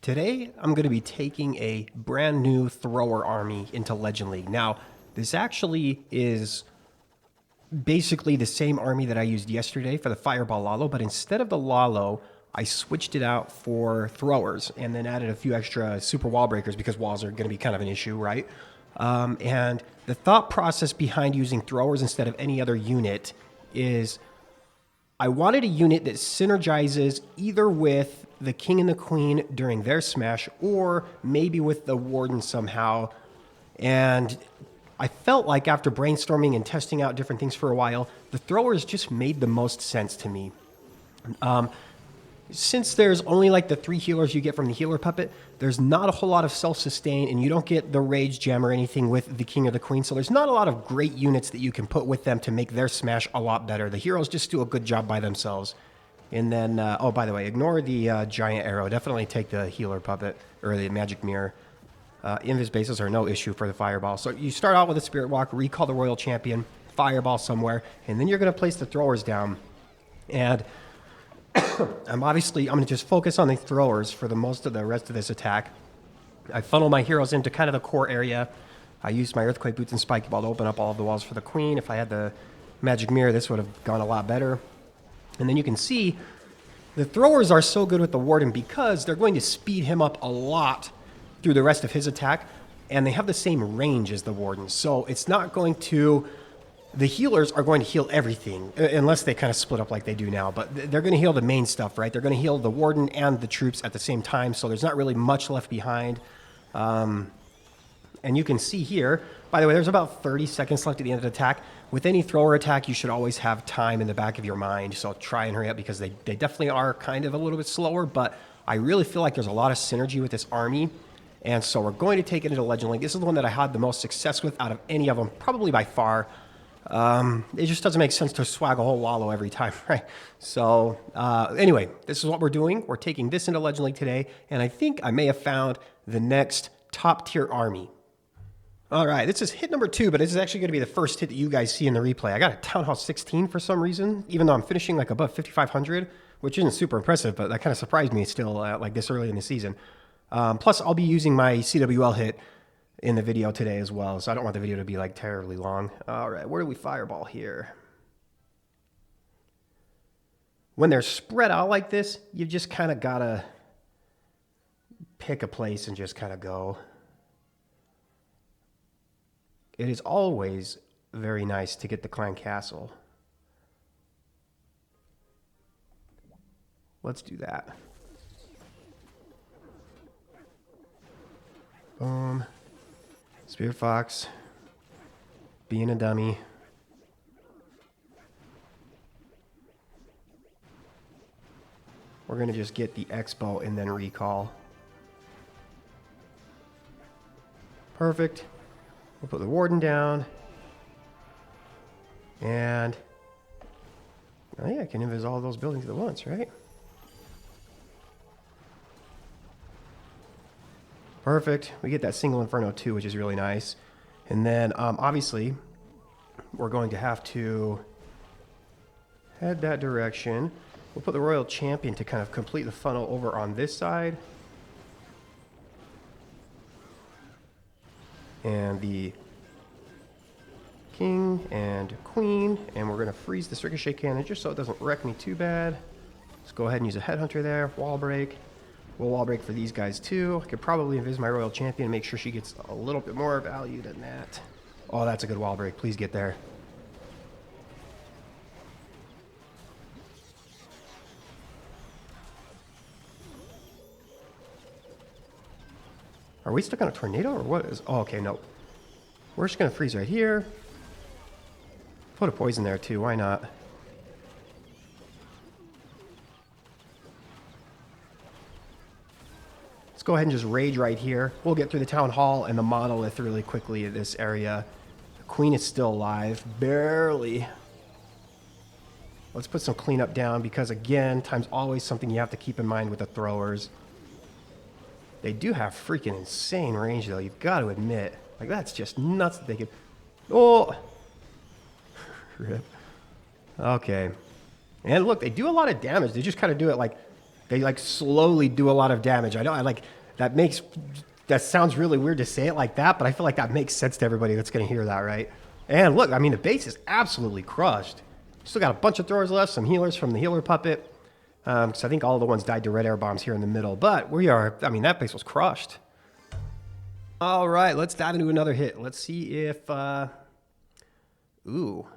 Today, I'm going to be taking a brand new thrower army into Legend League. Now, this actually is basically the same army that I used yesterday for the Fireball Lalo, but instead of the Lalo, I switched it out for throwers and then added a few extra super wall breakers because walls are going to be kind of an issue, right? And the thought process behind using throwers instead of any other unit is I wanted a unit that synergizes either with the king and the queen during their smash or maybe with the warden somehow. And I felt like after brainstorming and testing out different things for a while, the throwers just made the most sense to me. Since there's only like the 3 healers you get from the healer puppet, there's not a whole lot of self-sustain, and you don't get the rage gem or anything with the king or the queen, so there's not a lot of great units that you can put with them to make their smash a lot better. The heroes just do a good job by themselves. And then, oh, by the way, ignore the giant arrow. Definitely take the healer puppet or the magic mirror. Invis bases are no issue for the fireball. So you start out with a spirit walk, recall the royal champion, fireball somewhere, and then you're going to place the throwers down. And I'm going to just focus on the throwers for the most of the rest of this attack. I funnel my heroes into kind of the core area. I used my earthquake boots and spiky ball to open up all of the walls for the queen. If I had the magic mirror, this would have gone a lot better. And then you can see the throwers are so good with the warden because they're going to speed him up a lot through the rest of his attack, and they have the same range as the warden. So it's not going to... The healers are going to heal everything, unless they kind of split up like they do now. But they're going to heal the main stuff, right? They're going to heal the warden and the troops at the same time, so there's not really much left behind. And you can see here, by the way, there's about 30 seconds left at the end of the attack. With any thrower attack, you should always have time in the back of your mind, so try and hurry up because they definitely are kind of a little bit slower, but I really feel like there's a lot of synergy with this army. And so we're going to take it into Legend League. This is the one that I had the most success with out of any of them, probably by far. It just doesn't make sense to swag a whole Lalo every time, right? So anyway, this is what we're doing. We're taking this into Legend League today, and I think I may have found the next top tier army. All right, this is hit number 2, but this is actually going to be the first hit that you guys see in the replay. I got a Town Hall 16 for some reason, even though I'm finishing like above 5,500, which isn't super impressive, but that kind of surprised me still like this early in the season. Plus, I'll be using my CWL hit in the video today as well, so I don't want the video to be like terribly long. All right, where do we fireball here? When they're spread out like this, you just kind of gotta pick a place and just kind of go. It is always very nice to get the clan castle. Let's do that. Boom. Spirit Fox, being a dummy. We're going to just get the Expo and then recall. Perfect. We'll put the warden down. And oh yeah, I can invis all those buildings at once, right? Perfect. We get that single Inferno too, which is really nice. And then obviously we're going to have to head that direction. We'll put the Royal Champion to kind of complete the funnel over on this side. And the King and Queen. And we're going to freeze this Ricochet Cannon just so it doesn't wreck me too bad. Let's go ahead and use a Headhunter there. Wall break. We'll wall break for these guys too. I could probably invis my Royal Champion and make sure she gets a little bit more value than that. Oh, that's a good wall break. Please get there. Are we stuck on a tornado or what is... Oh, okay, no. We're just going to freeze right here. Put a poison there too. Why not? Go ahead and just rage right here. We'll get through the town hall and the monolith really quickly in this area. The queen is still alive, barely. Let's put some cleanup down because again, time's always something you have to keep in mind with the throwers. They do have freaking insane range though, you've got to admit. Like that's just nuts that they could... Oh! Rip. Okay. And look, they do a lot of damage. They just kind of do it like They like slowly do a lot of damage. I know I like that sounds really weird to say it like that, but I feel like that makes sense to everybody that's going to hear that, right? And look, I mean, the base is absolutely crushed. Still got a bunch of throwers left, some healers from the healer puppet. So I think all the ones died to red air bombs here in the middle, but I mean, that base was crushed. All right, let's dive into another hit. Let's see if, ooh.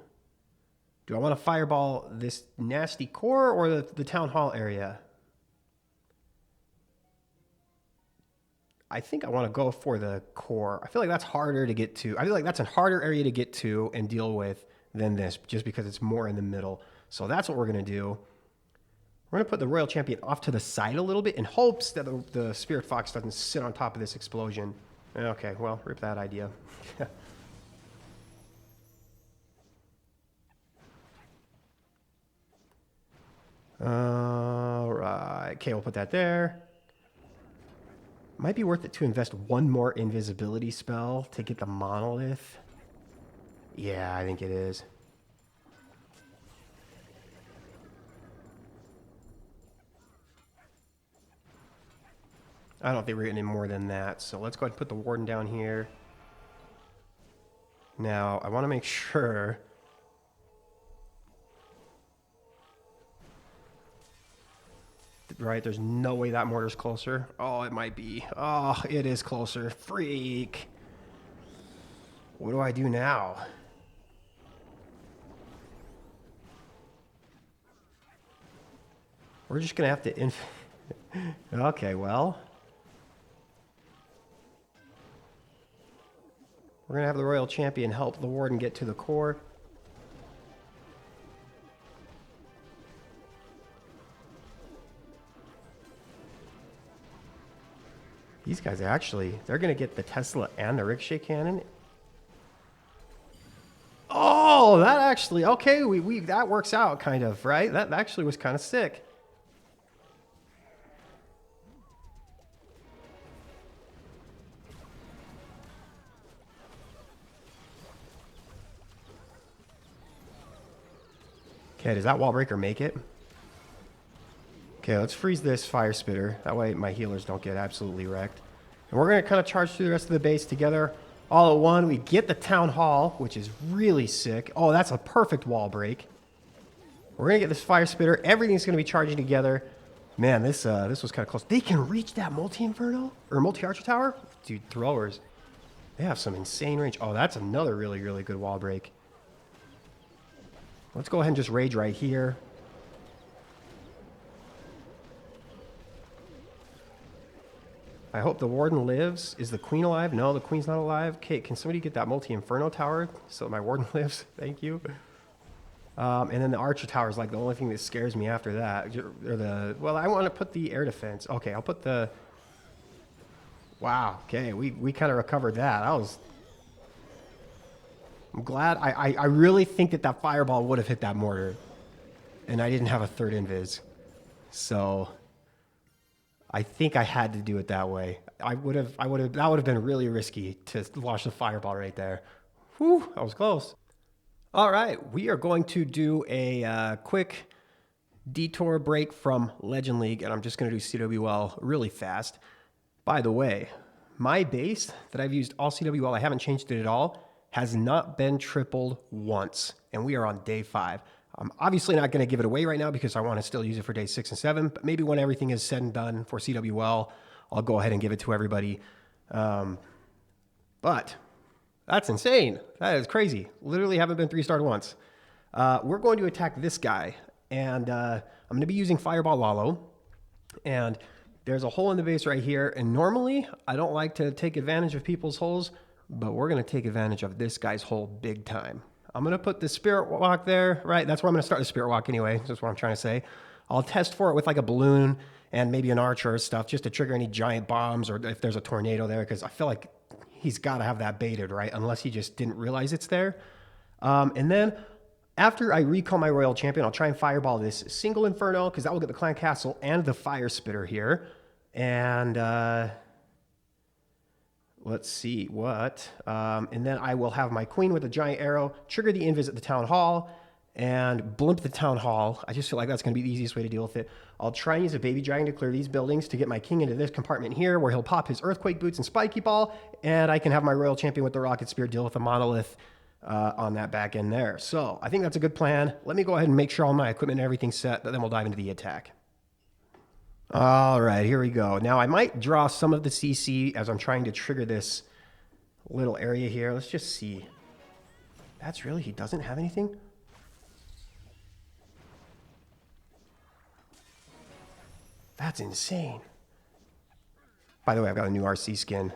Do I want to fireball this nasty core or the town hall area? I think I want to go for the core. I feel like that's harder to get to. I feel like that's a harder area to get to and deal with than this, just because it's more in the middle. So that's what we're going to do. We're going to put the Royal Champion off to the side a little bit in hopes that the Spirit Fox doesn't sit on top of this explosion. Okay, well, rip that idea. All right. Okay, we'll put that there. Might be worth it to invest one more invisibility spell to get the monolith. Yeah, I think it is. I don't think we're getting any more than that. So let's go ahead and put the warden down here. Now, I want to make sure. Right, there's no way that mortar's closer. Oh, it might be. Oh, it is closer. Freak. What do I do now? We're just going to have to... Okay, well... We're going to have the Royal Champion help the Warden get to the core. These guys are actually... They're going to get the Tesla and the Ricochet Cannon. Oh, that actually... Okay, that works out, kind of, right? That actually was kind of sick. Okay, does that wall breaker make it? Okay, let's freeze this fire spitter. That way my healers don't get absolutely wrecked. And we're going to kind of charge through the rest of the base together all at one. We get the town hall, which is really sick. Oh, that's a perfect wall break. We're going to get this fire spitter. Everything's going to be charging together. Man, this was kind of close. They can reach that multi-inferno? Or multi-archer tower? Dude, throwers. They have some insane range. Oh, that's another really, really good wall break. Let's go ahead and just rage right here. I hope the Warden lives. Is the Queen alive? No, the Queen's not alive. Okay, can somebody get that multi-inferno tower so my Warden lives? Thank you. And then the Archer tower is like the only thing that scares me after that. Well, I want to put the air defense. Okay, I'll put the... Wow, okay, we kind of recovered that. I'm glad. I really think that fireball would have hit that mortar. And I didn't have a third invis. So... I think I had to do it that way. That would have been really risky to launch the fireball right there. Whew, that was close. All right, we are going to do a quick detour break from Legend League, and I'm just going to do CWL really fast. By the way, my base that I've used all CWL, I haven't changed it at all, has not been tripled once, and we are on day 5. I'm obviously not going to give it away right now because I want to still use it for day 6 and 7, but maybe when everything is said and done for CWL, I'll go ahead and give it to everybody. But that's insane. That is crazy. Literally haven't been 3-starred once. We're going to attack this guy, and I'm going to be using Fireball Lalo, and there's a hole in the base right here, and normally I don't like to take advantage of people's holes, but we're going to take advantage of this guy's hole big time. I'm going to put the Spirit Walk there, right? That's where I'm going to start the Spirit Walk anyway. That's what I'm trying to say. I'll test for it with like a balloon and maybe an archer or stuff just to trigger any giant bombs or if there's a tornado there, because I feel like he's got to have that baited, right? Unless he just didn't realize it's there. And then after I recall my Royal Champion, I'll try and fireball this single Inferno because that will get the Clan Castle and the Fire Spitter here. And... let's see what. And then I will have my Queen with a giant arrow, trigger the invis at the Town Hall, and blimp the town hall. I just feel like that's going to be the easiest way to deal with it. I'll try and use a baby dragon to clear these buildings to get my king into this compartment here where he'll pop his earthquake boots and spiky ball, and I can have my royal champion with the rocket spear deal with the monolith on that back end there. So I think that's a good plan. Let me go ahead and make sure all my equipment and everything's set, but then we'll dive into the attack. All right, here we go. Now I might draw some of the CC as I'm trying to trigger this little area here. Let's just see. That's really, he doesn't have anything? That's insane. By the way, I've got a new RC skin.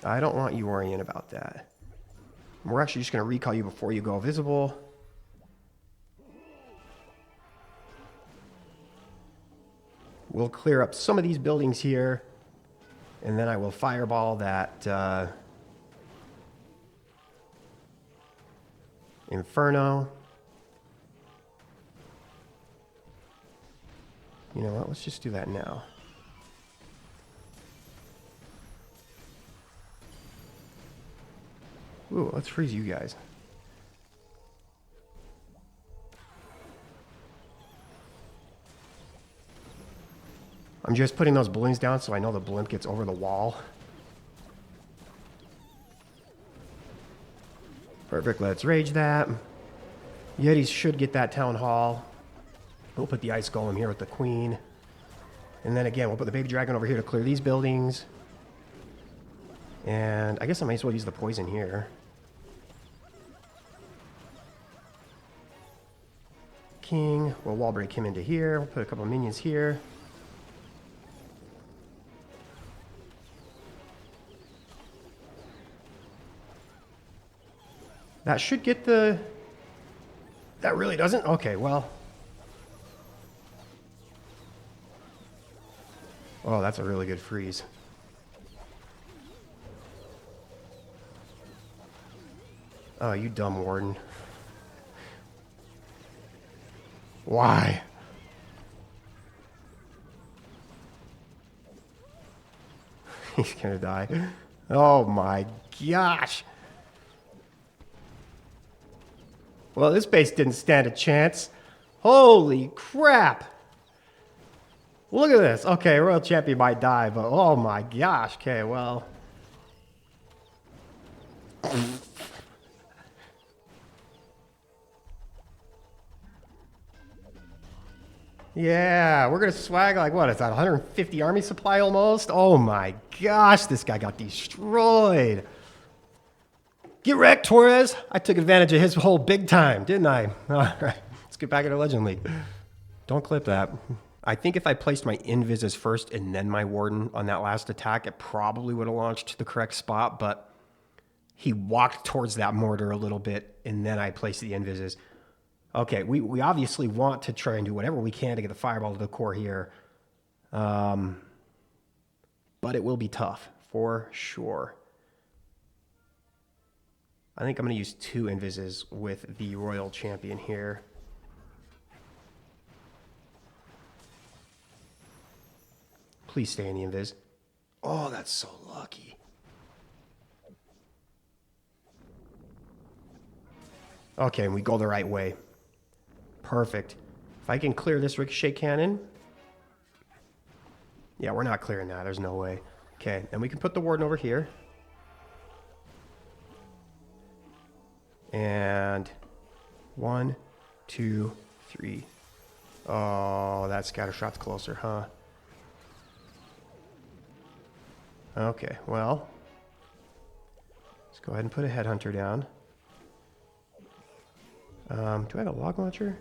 I don't want you worrying about that. We're actually just going to recall you before you go visible. We'll clear up some of these buildings here, and then I will fireball that Inferno. You know what? Let's just do that now. Ooh, let's freeze you guys. I'm just putting those balloons down so I know the blimp gets over the wall. Perfect, let's rage that. Yetis should get that town hall. We'll put the ice golem here with the queen. And then again, we'll put the baby dragon over here to clear these buildings. And I guess I might as well use the poison here. King, we'll wall break him into here. We'll put a couple of minions here. That should get the... That really doesn't? Okay, well. Oh, that's a really good freeze. Oh, you dumb warden. Why? He's gonna die. Oh my gosh. Well, this base didn't stand a chance. Holy crap. Look at this. Okay, Royal Champion might die, but oh my gosh. Okay, well. Yeah, we're going to swag like, what is that, 150 army supply almost? Oh my gosh, this guy got destroyed. Get wrecked, Torres. I took advantage of his whole big time, didn't I? All right, let's get back into Legend League. Don't clip that. I think if I placed my Invises first and then my Warden on that last attack, it probably would have launched to the correct spot, but he walked towards that mortar a little bit, and then I placed the Invises. Okay, we obviously want to try and do whatever we can to get the fireball to the core here. But it will be tough, for sure. I think I'm going to use 2 Invises with the Royal Champion here. Please stay in the Invis. Oh, that's so lucky. Okay, and we go the right way. Perfect. If I can clear this ricochet cannon. Yeah, we're not clearing that. There's no way. Okay, and we can put the warden over here. And 1, 2, 3. Oh, that scatter shot's closer, huh? Okay, well. Let's go ahead and put a headhunter down. Do I have a log launcher?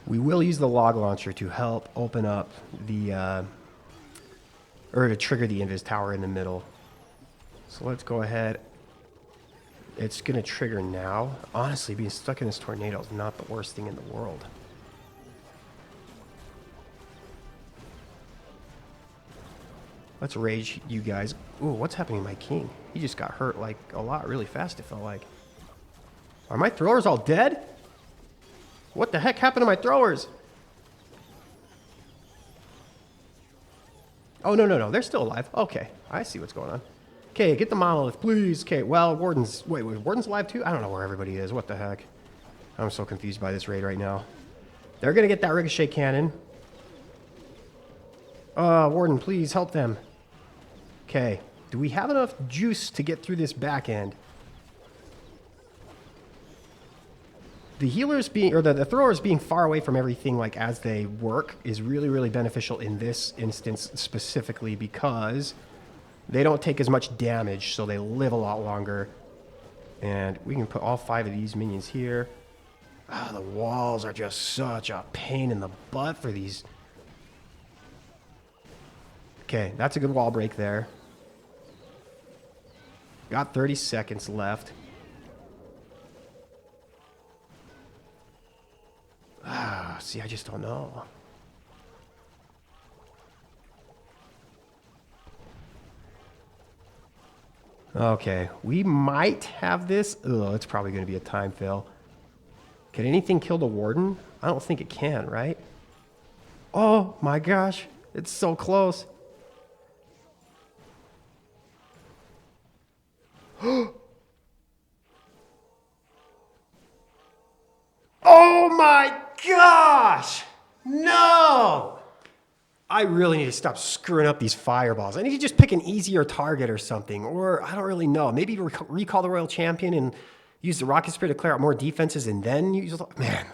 We will use the log launcher to help open up the, or to trigger the Invis tower in the middle. So let's go ahead. It's going to trigger now. Honestly, being stuck in this tornado is not the worst thing in the world. Let's rage you guys. Ooh, what's happening to my king? He just got hurt like a lot really fast, it felt like. Are my throwers all dead? What the heck happened to my throwers? Oh, no, no, no. They're still alive. Okay. I see what's going on. Okay, get the monolith, please. Okay, well, Warden's... Wait, Warden's alive too? I don't know where everybody is. What the heck? I'm so confused by this raid right now. They're going to get that ricochet cannon. Warden, please help them. Okay. Do we have enough juice to get through this back end? The healers being, or the throwers being far away from everything, like as they work, is really, really beneficial in this instance specifically because they don't take as much damage, so they live a lot longer. And we can put all 5 of these minions here. Ah, the walls are just such a pain in the butt for these. Okay, that's a good wall break there. Got 30 seconds left. Ah, see, I just don't know. Okay, we might have this. Ugh, it's probably going to be a time fail. Can anything kill the warden? I don't think it can, right? Oh my gosh, it's so close. Oh my gosh! No! I really need to stop screwing up these fireballs. I need to just pick an easier target or something. Or, I don't really know. Maybe recall the Royal Champion and use the Rocket Spirit to clear out more defenses and then use... Man,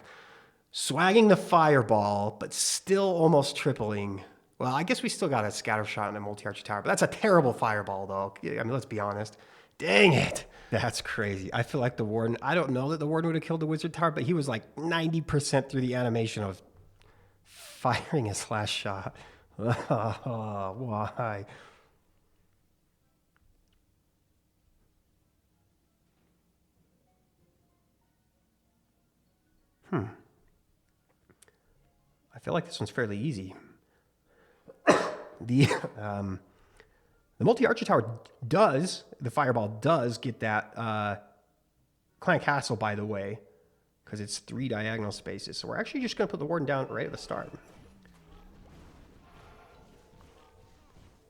swagging the fireball, but still almost tripling. Well, I guess we still got a scatter shot and a multi-archer tower. But that's a terrible fireball, though. I mean, let's be honest. Dang it. That's crazy. I feel like the Warden... I don't know that the Warden would have killed the Wizard Tower, but he was like 90% through the animation of firing his last shot. Oh, why? I feel like this one's fairly easy. The multi-archer tower does, the fireball does get that clan castle, by the way, because it's 3 diagonal spaces. So we're actually just going to put the warden down right at the start.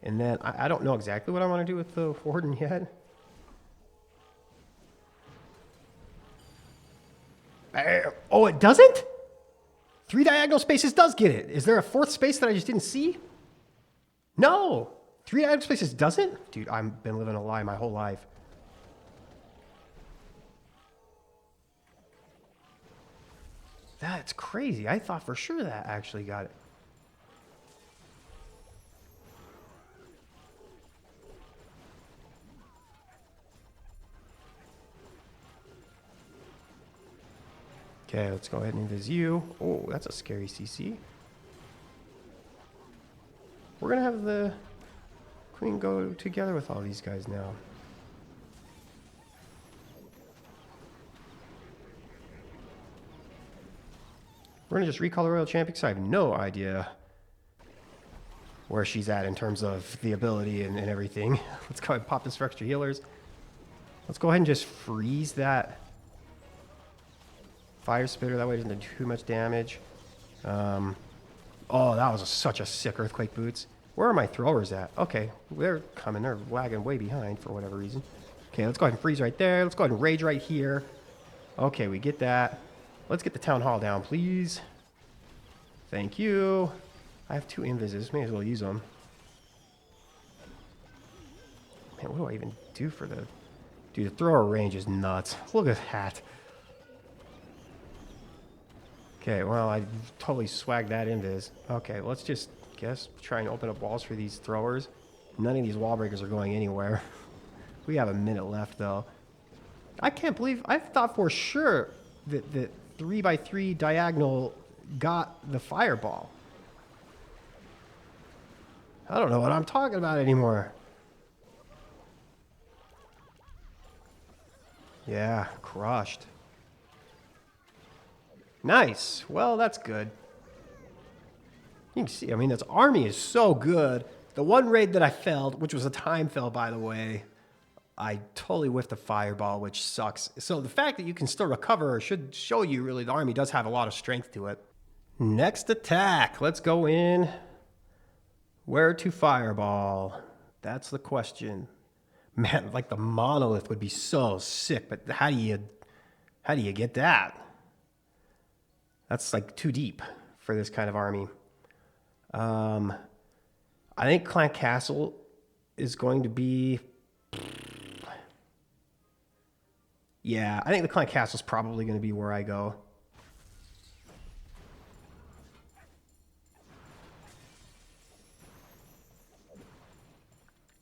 And then I don't know exactly what I want to do with the warden yet. Oh, it doesn't? 3 diagonal spaces does get it. Is there a 4th space that I just didn't see? No. 3 diagonal spaces doesn't? Dude, I've been living a lie my whole life. That's crazy. I thought for sure that actually got it. Okay, let's go ahead and invis you. Oh, that's a scary CC. We're going to have the queen go together with all these guys now. We're going to just recall the Royal Champion because I have no idea where she's at in terms of the ability and everything. Let's go ahead and pop this for extra healers. Let's go ahead and just freeze that fire spitter. That way it doesn't do too much damage. Oh, that was such a sick earthquake boots. Where are my throwers at? Okay, they're coming. They're lagging way behind for whatever reason. Okay, let's go ahead and freeze right there. Let's go ahead and rage right here. Okay, we get that. Let's get the town hall down, please. Thank you. I have 2 invises. May as well use them. Man, what do I even do for the... Dude, the thrower range is nuts. Look at that. Okay, well, I totally swagged that invis. Okay, let's just, try and open up walls for these throwers. None of these wall breakers are going anywhere. We have a minute left, though. I can't believe... I thought for sure that the 3x3 diagonal got the fireball. I don't know what I'm talking about anymore. Yeah, crushed. Nice. Well, that's good. You can see, I mean, this army is so good. The one raid that I failed, which was a time fail, by the way, I totally whiffed a fireball, which sucks. So the fact that you can still recover should show you really the army does have a lot of strength to it. Next attack. Let's go in. Where to fireball? That's the question. Man, like the monolith would be so sick, but how do you get that? That's like too deep for this kind of army. I think Clan Castle is going to be... Yeah, I think the Clan Castle is probably going to be where I go.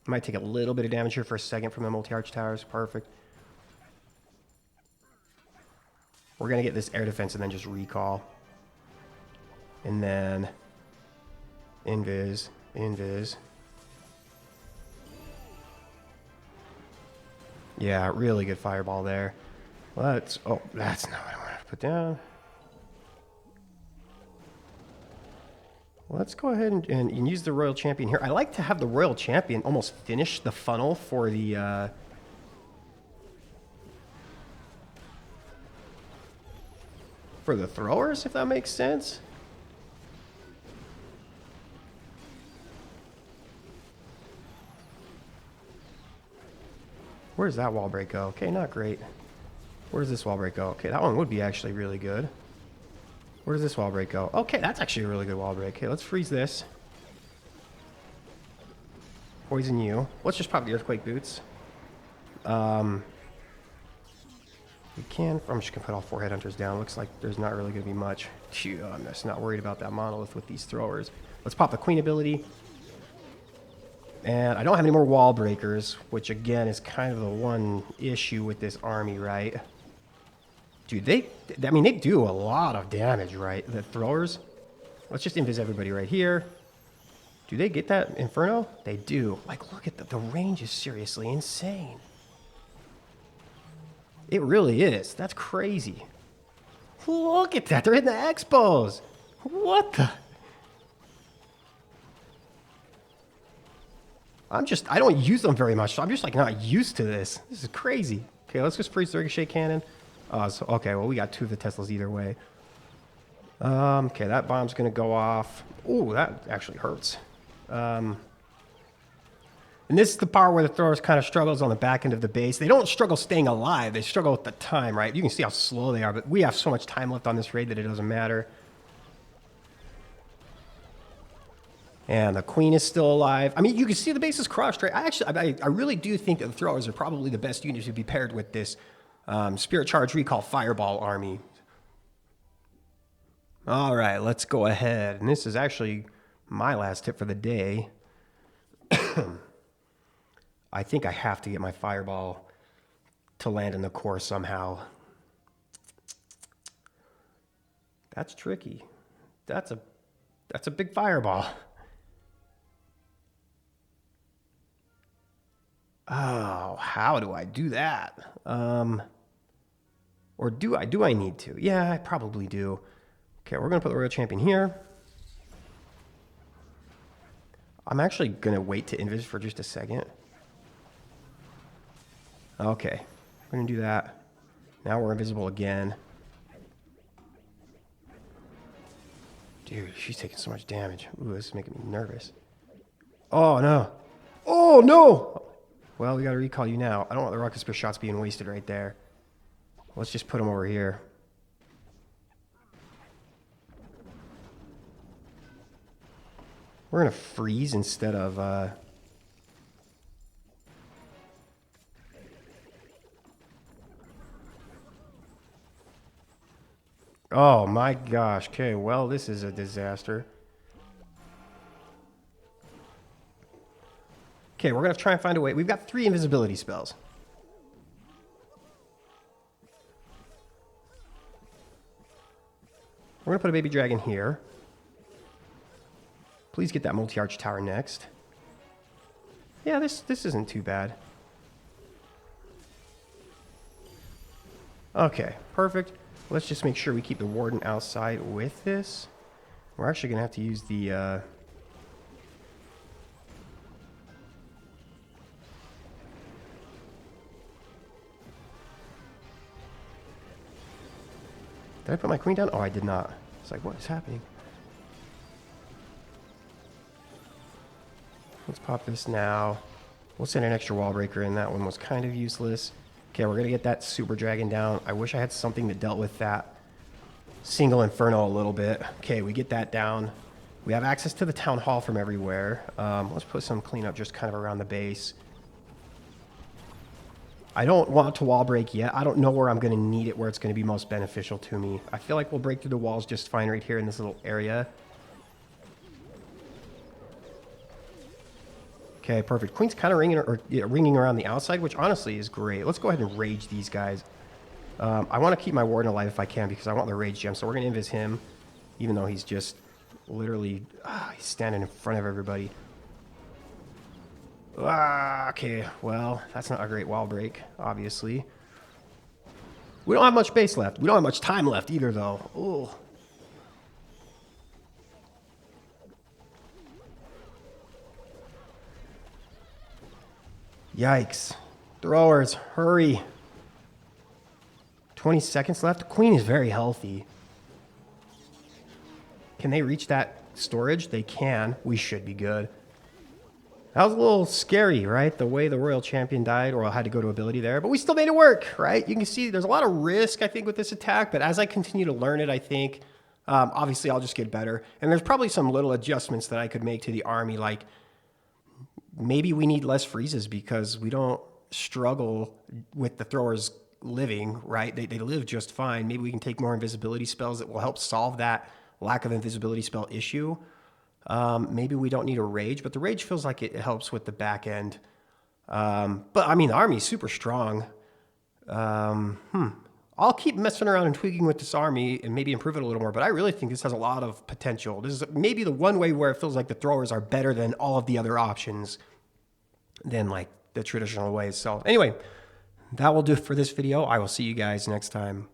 Might take a little bit of damage here for a second from the multi-arch towers. Perfect. We're going to get this air defense and then just recall. And then... Invis. Yeah, really good fireball there. Let's... Oh, that's not what I want to put down. Let's go ahead and use the Royal Champion here. I like to have the Royal Champion almost finish the funnel for the... for the throwers, if that makes sense. Where does that wall break go? Okay, not great. Where does this wall break go? Okay, that one would be actually really good. Where does this wall break go? Okay, that's actually a really good wall break. Okay, let's freeze this. Poison you. Let's just pop the earthquake boots. We can... I'm just going to put all 4 headhunters down. Looks like there's not really going to be much. Phew, I'm just not worried about that monolith with these throwers. Let's pop the queen ability. And I don't have any more wall breakers, which again is kind of the one issue with this army, right? Dude, they do a lot of damage, right? The throwers. Let's just invis everybody right here. Do they get that Inferno? They do. Like, look at the range is seriously insane. It really is. That's crazy. Look at that. They're hitting the expos. What the... I don't use them very much, so I'm just like not used to this. This is crazy. Okay, let's just freeze the ricochet cannon. Okay, well, we got 2 of the Teslas either way. Okay, that bomb's going to go off. Ooh, that actually hurts. And this is the part where the throwers kind of struggles on the back end of the base. They don't struggle staying alive. They struggle with the time, right? You can see how slow they are, but we have so much time left on this raid that it doesn't matter. And the queen is still alive. I mean, you can see the base is crushed, right? I really do think that the throwers are probably the best unit to be paired with this Spirit Charge Recall Fireball army. All right, let's go ahead. And this is actually my last tip for the day. I think I have to get my Fireball to land in the core somehow. That's tricky. That's a big Fireball. Oh, how do I do that? Or do I need to? Yeah, I probably do. Okay, we're going to put the Royal Champion here. I'm actually going to wait to invis for just a second. Okay, we're going to do that. Now we're invisible again. Dude, she's taking so much damage. Ooh, this is making me nervous. Oh, no. Oh, no! Well, we got to recall you now. I don't want the rocket spear shots being wasted right there. Let's just put them over here. We're going to freeze instead of... Oh my gosh. Okay, well, this is a disaster. Okay, we're going to try and find a way. We've got 3 invisibility spells. We're going to put a baby dragon here. Please get that multi-arch tower next. Yeah, this isn't too bad. Okay, perfect. Let's just make sure we keep the warden outside with this. We're actually going to have to use the... Did I put my queen down? Oh, I did not. It's like, what is happening? Let's pop this now. We'll send an extra wall breaker in. That one was kind of useless. Okay, we're going to get that super dragon down. I wish I had something that dealt with that single inferno a little bit. Okay, we get that down. We have access to the town hall from everywhere. Let's put some cleanup just kind of around the base. I don't want to wall break yet. I don't know where I'm going to need it, where it's going to be most beneficial to me. I feel like we'll break through the walls just fine right here in this little area. Okay, perfect. Queen's kind of ringing around the outside, which honestly is great. Let's go ahead and rage these guys. I want to keep my warden alive if I can because I want the rage gem. So we're going to invis him, even though he's just literally he's standing in front of everybody. Okay, well, that's not a great wall break, obviously. We don't have much base left. We don't have much time left either, though. Ooh. Yikes. Throwers, hurry. 20 seconds left. The queen is very healthy. Can they reach that storage? They can. We should be good. That was a little scary, right? The way the royal champion died, or I had to go to ability there, but we still made it work, right? You can see there's a lot of risk, I think, with this attack, but as I continue to learn it, I think, obviously I'll just get better. And there's probably some little adjustments that I could make to the army, like maybe we need less freezes because we don't struggle with the throwers living, right? They live just fine. Maybe we can take more invisibility spells that will help solve that lack of invisibility spell issue. Maybe we don't need a rage, but the rage feels like it helps with the back end. But I mean, the army's super strong. I'll keep messing around and tweaking with this army and maybe improve it a little more, but I really think this has a lot of potential. This is maybe the one way where it feels like the throwers are better than all of the other options than like the traditional ways. So anyway, that will do it for this video. I will see you guys next time.